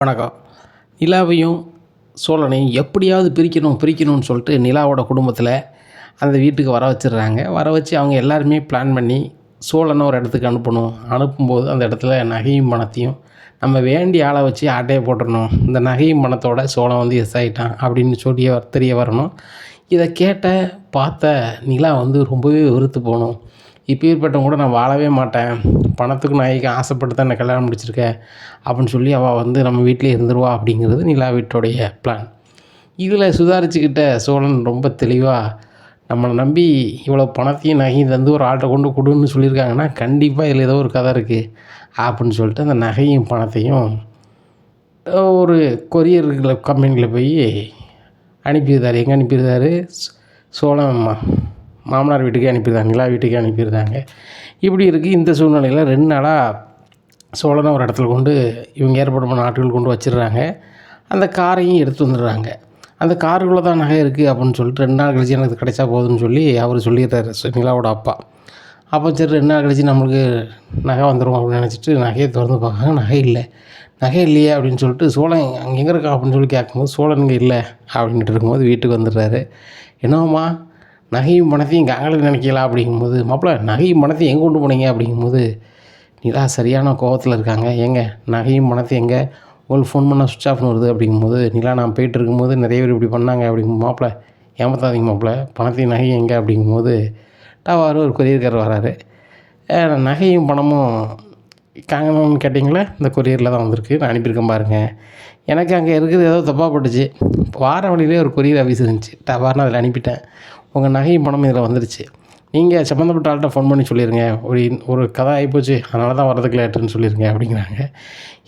வணக்கம். நிலாவையும் சோழனையும் எப்படியாவது பிரிக்கணும்னு சொல்லிட்டு நிலாவோட குடும்பத்தில் அந்த வீட்டுக்கு வர வச்சிடுறாங்க. வர வச்சு அவங்க எல்லாருமே பிளான் பண்ணி சோழனை ஒரு இடத்துக்கு அனுப்பும்போது அந்த இடத்துல நகையும் பணத்தையும் நம்ம வேண்டிய ஆளை வச்சு ஆட்டையை போட்டுடணும். இந்த நகையும் பணத்தோட சோழன் வந்து எஸ் ஆகிட்டான் அப்படின்னு சொல்லி தெரிய வரணும். இதை பார்த்த நிலா வந்து ரொம்பவே வெறுத்து போகணும். இப்பேற்பட்டவங்க கூட நான் வாழவே மாட்டேன், பணத்துக்கும் நகைக்கும் ஆசைப்பட்டு தான் என்னை கல்யாணம் முடிச்சிருக்கேன் அப்படின்னு சொல்லி அவள் வந்து நம்ம வீட்டிலே இருந்துருவா அப்படிங்கிறது நிலா வீட்டுடைய பிளான். இதில் சுதாரிச்சுக்கிட்ட சோழன் ரொம்ப தெளிவாக நம்மளை நம்பி இவ்வளோ பணத்தையும் நகையும் தந்து ஒரு ஆள்கிட்ட கொண்டு கொடுன்னு சொல்லியிருக்காங்கன்னா கண்டிப்பாக இதில் ஏதோ ஒரு கதை இருக்குது அப்படின்னு சொல்லிட்டு அந்த நகையும் பணத்தையும் ஒரு கொரியர் கம்பெனியில் போய் அனுப்பியிருந்தார். எங்கே அனுப்பியிருந்தார்? சோழன் மாமனார் வீட்டுக்கே அனுப்பியிருந்தாங்க, நிலா வீட்டுக்கே அனுப்பியிருந்தாங்க. இப்படி இருக்குது. இந்த சூழ்நிலையில் 2 நாளாக சோழனை ஒரு இடத்துல கொண்டு இவங்க ஏற்பாடு பண்ண ஆட்கள் கொண்டு வச்சிடுறாங்க. அந்த காரையும் எடுத்து வந்துடுறாங்க. அந்த காருக்குள்ளே தான் நகை இருக்குது அப்படின்னு சொல்லிட்டு 2 நாள் கழிச்சு எனக்கு கிடைச்சா போதுன்னு சொல்லி அவர் சொல்லிடுறாரு நிலாவோட அப்பா. அப்போ சரி 2 நாள் கழிச்சு நம்மளுக்கு நகை வந்துடும் அப்படின்னு நினச்சிட்டு நகையை திறந்து பார்க்காங்க. நகை இல்லையே அப்படின்னு சொல்லிட்டு சோழன் அங்கே எங்கே இருக்கா அப்படின்னு சொல்லி கேட்கும்போது சோழன் இங்கே இல்லை அப்படின்ட்டு இருக்கும்போது வீட்டுக்கு வந்துடுறாரு. என்னம்மா நகையும் பணத்தையும் காங்கல நினைக்கலாம் அப்படிங்கும்போது, மாப்பிள்ள நகையும் பணத்தையும் எங்கே கொண்டு போனீங்க அப்படிங்கும்போது நிலா சரியான கோவத்தில் இருக்காங்க. ஏங்க நகையும் பணத்தையும் எங்கே, உங்களுக்கு ஃபோன் பண்ணால் சுவிட்ச் ஆஃப்னு வருது அப்படிங்கும்போது நிலா நான் போயிட்டு இருக்கும்போது நிறைய பேர் இப்படி பண்ணாங்க அப்படிங்கும். மாப்பிள்ள ஏமாத்தாதீங்க மாப்பிள்ள, பணத்தையும் நகையும் எங்கே அப்படிங்கும்போது ஒரு கொரியர்காரர் வராரு. நகையும் பணமும் காங்கணும்னு கேட்டிங்களே, இந்த கொரியரில் தான் வந்திருக்கு, நான் அனுப்பியிருக்கேன் பாருங்கள். எனக்கு அங்கே இருக்கிறது ஏதோ தப்பாக பட்டுச்சு, வார வழியிலே ஒரு கொரியர் ஆஃபீஸ் இருந்துச்சு, டவார்னு அதில் அனுப்பிட்டேன். உங்கள் நகையும் பணமும் இதில் வந்துருச்சு, நீங்கள் சம்மந்தப்பட்ட ஆள்கிட்ட ஃபோன் பண்ணி சொல்லிடுங்க, ஒரு கதை ஆகிப்போச்சு அதனால தான் வரதுக்கு லேட்டுன்னு சொல்லிடுங்க அப்படிங்கிறாங்க.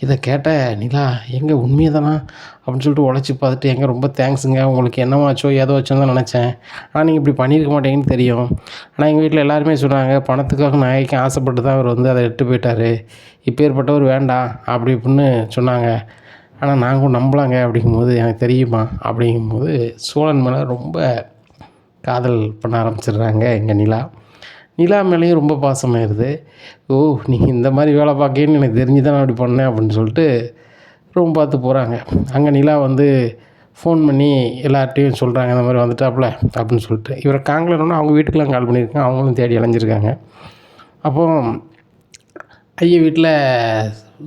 இதை கேட்ட நிலா எங்கே உண்மையை தானா அப்படின்னு சொல்லிட்டு உழைச்சி பார்த்துட்டு, எங்கே ரொம்ப தேங்க்ஸுங்க, உங்களுக்கு என்னவாச்சோ ஏதோ வச்சோன்னு தான் நினச்சேன், ஆனால் நீங்கள் இப்படி பண்ணியிருக்க மாட்டேங்கன்னு தெரியும். ஆனால் எங்கள் வீட்டில் எல்லாருமே சொன்னாங்க பணத்துக்காக நகைக்கு ஆசைப்பட்டு தான் அவர் வந்து அதை எடுத்து போயிட்டார், இப்பேற்பட்டவர் வேண்டாம் அப்படி இப்படின்னு சொன்னாங்க, ஆனால் நாங்கள் நம்பலாங்க அப்படிங்கும்போது எனக்கு தெரியுமா அப்படிங்கும்போது சோழன் மேலே ரொம்ப காதல் பண்ண ஆரம்பிச்சிடுறாங்க எங்கள் நிலா மேலேயும் ரொம்ப பாசமாயிருது. ஓ நீங்கள் இந்த மாதிரி வேலை பார்க்கன்னு எனக்கு தெரிஞ்சு தான் நான் அப்படி பண்ணேன் அப்படின்னு சொல்லிட்டு ரூம் பார்த்து போகிறாங்க. அங்கே நிலா வந்து ஃபோன் பண்ணி எல்லார்ட்டையும் சொல்கிறாங்க இந்த மாதிரி வந்துட்டாப்புல அப்படின்னு சொல்லிட்டு. இவரை காங்கலன்னா அவங்க வீட்டுக்கெலாம் கால் பண்ணியிருக்காங்க, அவங்களும் தேடி அலைஞ்சிருக்காங்க. அப்போது ஐயா வீட்டில்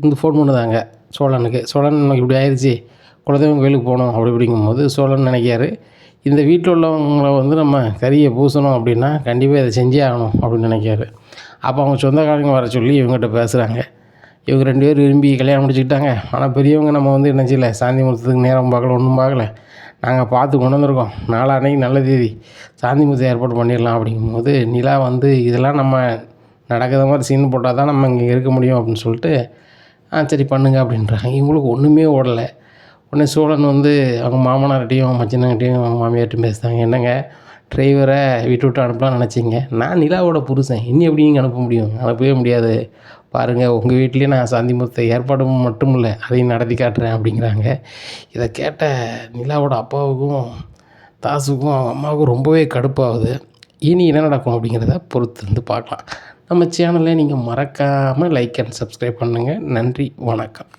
வந்து ஃபோன் பண்ணுதாங்க சோழனுக்கு. சோழன் இப்படி ஆயிடுச்சு, குலதெய்வம் கோயிலுக்கு போகணும் அப்படிங்கும்போது சோழன் நினைக்காரு, இந்த வீட்டில் உள்ளவங்களை வந்து நம்ம கறியை பூசணும் அப்படின்னா கண்டிப்பாக இதை செஞ்சே ஆகணும் அப்படின்னு நினைக்காரு. அப்போ அவங்க சொந்தக்காரங்க வர சொல்லி இவங்ககிட்ட பேசுகிறாங்க. இவங்க 2 பேர் விரும்பி கல்யாணம் முடிச்சுக்கிட்டாங்க. ஆனால் பெரியவங்க நம்ம வந்து என்ன செய்யலை, சாந்தி முகூர்த்தத்துக்கு நேரம் பார்க்கல, ஒன்றும் பார்க்கல, நாங்கள் பார்த்து கொண்டு வந்திருக்கோம், நாளான்னைக்கு நல்ல தேதி சாந்தி முகூர்த்தம் ஏற்பாடு பண்ணிடலாம் அப்படிங்கும்போது நிலா வந்து இதெல்லாம் நம்ம நடக்கிற மாதிரி சீன் போட்டால் தான் நம்ம இங்கே இருக்க முடியும் அப்படின்னு சொல்லிட்டு சரி பண்ணுங்க அப்படின்றாங்க. இவங்களுக்கு ஒன்றுமே ஓடலை. உடனே சோழன் வந்து அவங்க மாமனார்கிட்டையும் மச்சினங்கிட்டையும் அவங்க மாமியார்ட்டையும் பேசுகிறாங்க. என்னங்க டிரைவரை விட்டு அனுப்பலாம்னு நினச்சிங்க, நான் நிலாவோட புருஷன், இன்னும் எப்படி நீங்கள் அனுப்ப முடியும், அனுப்பவே முடியாது, பாருங்கள் உங்கள் வீட்லேயே நான் சாந்தி முகூர்த்த ஏற்பாடு மட்டும் இல்லை அதையும் நடத்தி காட்டுறேன் அப்படிங்கிறாங்க. இதை கேட்ட நிலாவோட அப்பாவுக்கும் தாசுக்கும் அவங்க அம்மாவுக்கும் ரொம்பவே கடுப்பாகுது. இனி என்ன நடக்கும் அப்படிங்கிறத பொறுத்து வந்து பார்க்கலாம். நம்ம சேனலை நீங்கள் மறக்காமல் லைக் அண்ட் சப்ஸ்கிரைப் பண்ணுங்கள். நன்றி, வணக்கம்.